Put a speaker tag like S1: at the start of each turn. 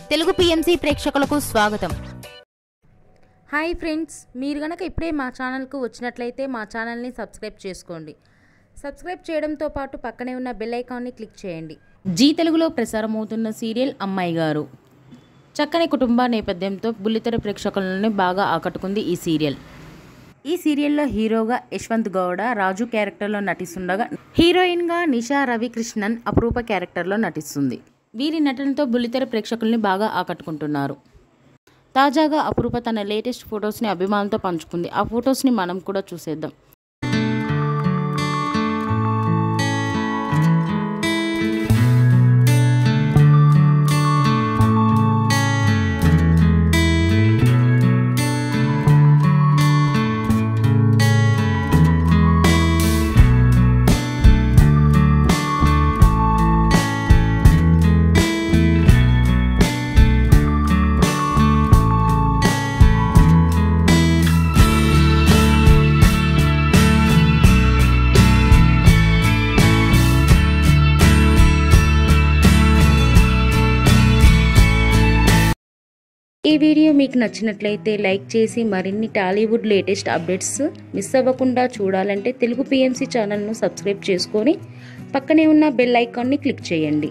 S1: Telugu PMC ప్రేక్షకులకు స్వాగతం.
S2: Hi friends, మీరు గనక ఇప్పుడే మా ఛానల్కు వచ్చినట్లయితే మా ఛానల్ని సబ్స్క్రైబ్ చేసుకోండి. సబ్స్క్రైబ్ చేయడంతో పాటు పక్కనే ఉన్న బెల్ ఐకాన్ని క్లిక్ చేయండి. జీ తెలుగులో ప్రసారమవుతున్న సీరియల్ అమ్మాయి గారు. చక్కని కుటుంబ నేపథ్యంతో బుల్లితెర ప్రేక్షకులను బాగా ఆకట్టుకుంది ఈ సీరియల్. ఈ సీరియల్లో హీరోగా యశ్వంత్ గౌడ రాజు క్యారెక్టర్లో నటిస్తుండగా, హీరోయిన్గా నిషా రవికృష్ణన్ అపరూప క్యారెక్టర్లో నటిస్తుంది. వీరి నటనతో బుల్లితెర ప్రేక్షకుల్ని బాగా ఆకట్టుకుంటున్నారు. తాజాగా అపరూప తన లేటెస్ట్ ఫొటోస్ని అభిమానులతో పంచుకుంది. ఆ ఫొటోస్ని మనం కూడా చూసేద్దాం. ఈ వీడియో మీకు నచ్చినట్లయితే లైక్ చేసి మరిన్ని టాలీవుడ్ లేటెస్ట్ అప్డేట్స్ మిస్ అవ్వకుండా చూడాలంటే తెలుగు పిఎంసి ఛానల్ను సబ్స్క్రైబ్ చేసుకొని పక్కనే ఉన్న బెల్ ఐకాన్ని క్లిక్ చేయండి.